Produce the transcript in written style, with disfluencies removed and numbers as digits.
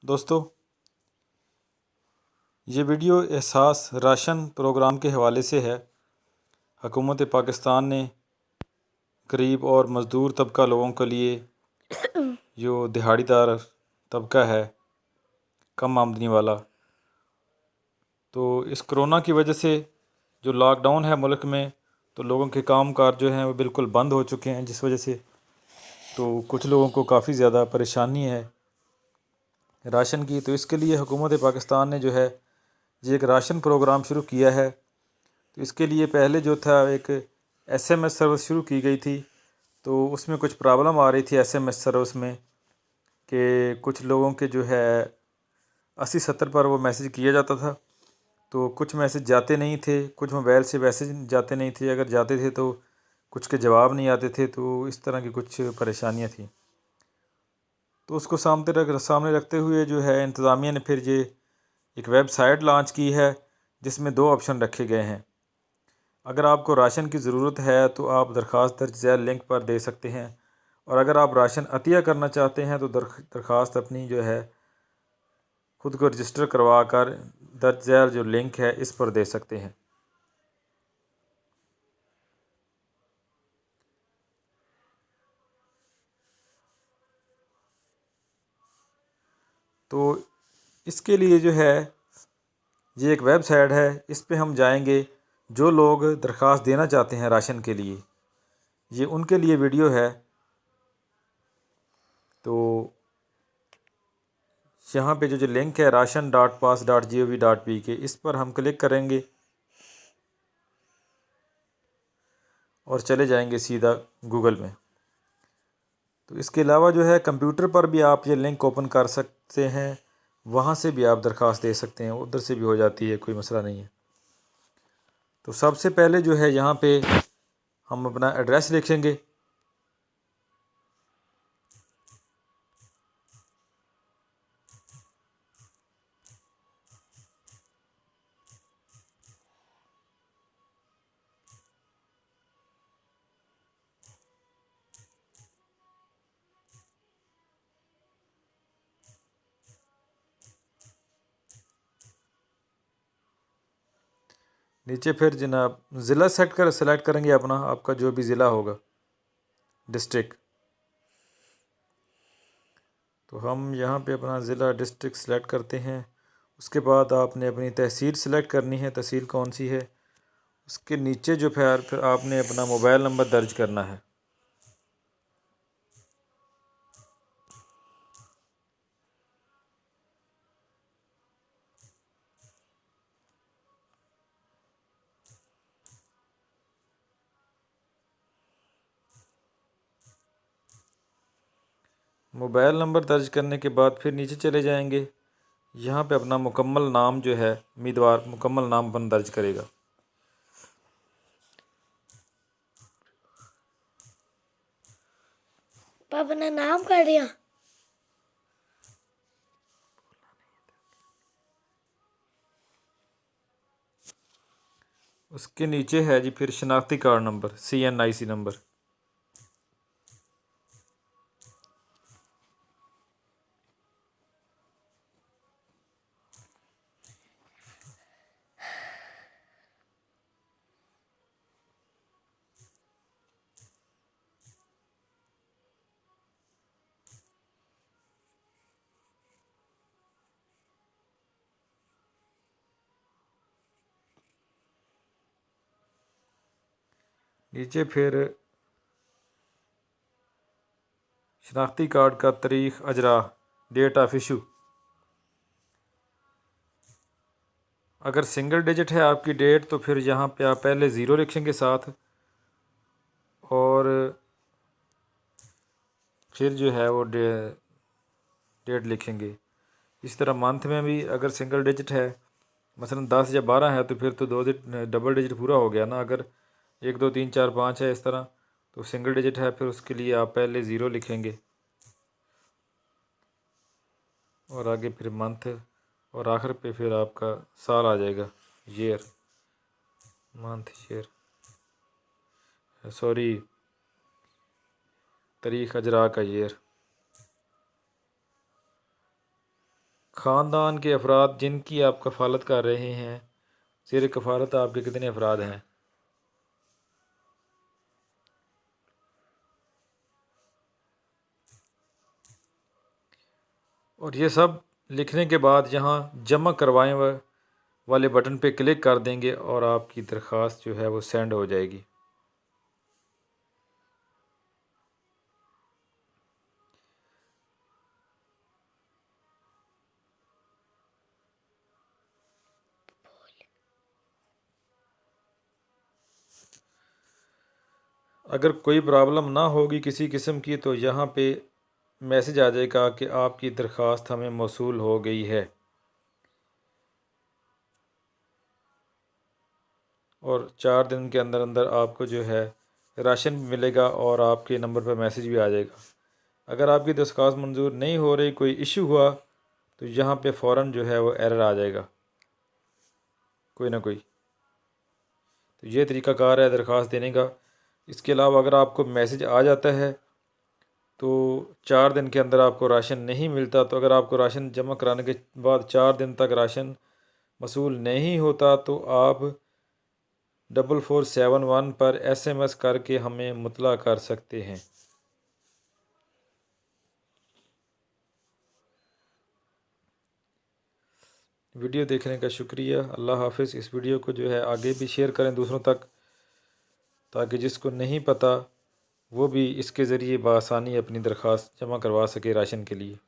दोस्तों, ये वीडियो एहसास राशन प्रोग्राम के हवाले से है। हुकूमत पाकिस्तान ने गरीब और मज़दूर तबका लोगों के लिए जो दिहाड़ीदार तबका है, कम आमदनी वाला, तो इस कोरोना की वजह से जो लॉकडाउन है मुल्क में, तो लोगों के काम कार जो हैं वो बिल्कुल बंद हो चुके हैं, जिस वजह से तो कुछ लोगों को काफ़ी ज़्यादा परेशानी है राशन की। तो इसके लिए हुकूमत पाकिस्तान ने जो है ये एक राशन प्रोग्राम शुरू किया है। तो इसके लिए पहले जो था एक SMS सर्विस शुरू की गई थी, तो उसमें कुछ प्रॉब्लम आ रही थी SMS सर्विस में कि कुछ लोगों के जो है 80-70 पर वो मैसेज किया जाता था, तो कुछ मैसेज जाते नहीं थे, कुछ मोबाइल से मैसेज जाते नहीं थे, अगर जाते थे तो कुछ के जवाब नहीं आते थे। तो इस तरह की कुछ परेशानियां थी। तो उसको सामने रखते हुए जो है इंतज़ामिया ने फिर ये एक वेबसाइट लॉन्च की है, जिसमें 2 ऑप्शन रखे गए हैं। अगर आपको राशन की ज़रूरत है तो आप दरख्वास्त दर्ज झैल लिंक पर दे सकते हैं, और अगर आप राशन अतिया करना चाहते हैं तो दरख्वास्त अपनी जो है ख़ुद को रजिस्टर करवा कर दर्ज झैल जो लिंक है इस पर दे सकते हैं। तो इसके लिए जो है ये एक वेबसाइट है, इस पे हम जाएंगे। जो लोग दरख्वास्त देना चाहते हैं राशन के लिए, ये उनके लिए वीडियो है। तो यहाँ पे जो लिंक है ration.pass.gov.pk, इस पर हम क्लिक करेंगे और चले जाएंगे सीधा गूगल में। तो इसके अलावा जो है कंप्यूटर पर भी आप ये लिंक ओपन कर सकते हैं, वहाँ से भी आप दरख्वास्त दे सकते हैं, उधर से भी हो जाती है, कोई मसला नहीं है। तो सबसे पहले जो है यहाँ पे हम अपना एड्रेस लिखेंगे। नीचे फिर जनाब ज़िला सेलेक्ट करेंगे अपना, आपका जो भी ज़िला होगा, डिस्ट्रिक्ट। तो हम यहाँ पे अपना ज़िला डिस्ट्रिक्ट सेलेक्ट करते हैं। उसके बाद आपने अपनी तहसील सेलेक्ट करनी है, तहसील कौन सी है। उसके नीचे जो फिर आपने अपना मोबाइल नंबर दर्ज करना है। मोबाइल नंबर दर्ज करने के बाद फिर नीचे चले जाएंगे। यहाँ पे अपना मुकम्मल नाम जो है, उम्मीदवार मुकम्मल नाम अपन दर्ज करेगा। पापा ने नाम कर दिया। उसके नीचे है जी फिर शनाख्ती कार्ड नंबर, CNIC नंबर। नीचे फिर शनाख्ती कार्ड का तारीख़ अजरा, डेट ऑफ इशू। अगर सिंगल डिजिट है आपकी डेट, तो फिर यहाँ पे आप पहले ज़ीरो लिखेंगे साथ, और फिर जो है वो डेट लिखेंगे। इस तरह मंथ में भी अगर सिंगल डिजिट है, मसलन 10 या 12 है, तो फिर तो डबल डिजिट पूरा हो गया ना। अगर 1 2 3 4 5 है इस तरह, तो सिंगल डिजिट है, फिर उसके लिए आप पहले ज़ीरो लिखेंगे और आगे फिर मंथ, और आखिर पे फिर आपका साल आ जाएगा, ईयर, मंथ, ईयर, सॉरी, तारीख़ अजरा का ईयर। ख़ानदान के अफराद जिनकी आप कफ़ालत कर रहे हैं, ज़ेर कफ़ालत आपके कितने अफराद हैं? और ये सब लिखने के बाद यहाँ जमा करवाएं वाले बटन पे क्लिक कर देंगे और आपकी दरख्वास्त जो है वो सेंड हो जाएगी। अगर कोई प्रॉब्लम ना होगी किसी किस्म की तो यहाँ पे मैसेज आ जाएगा कि आपकी दरख्वास्त हमें मौसूल हो गई है, और 4 दिन के अंदर अंदर आपको जो है राशन भी मिलेगा और आपके नंबर पर मैसेज भी आ जाएगा। अगर आपकी दरख्वास्त मंजूर नहीं हो रही, कोई इशू हुआ, तो यहाँ पे फ़ौरन जो है वो एरर आ जाएगा कोई ना कोई। तो ये तरीक़ाकार है दरख्वास्त देने का। इसके अलावा अगर आपको मैसेज आ जाता है तो 4 दिन के अंदर आपको राशन नहीं मिलता, तो अगर आपको राशन जमा कराने के बाद 4 दिन तक राशन मसूल नहीं होता तो आप 4471 पर SMS करके हमें मुतला कर सकते हैं। वीडियो देखने का शुक्रिया। अल्लाह हाफ़िज़। इस वीडियो को जो है आगे भी शेयर करें दूसरों तक, ताकि जिसको नहीं पता वो भी इसके ज़रिए बआसानी अपनी दरख्वास्त जमा करवा सके राशन के लिए।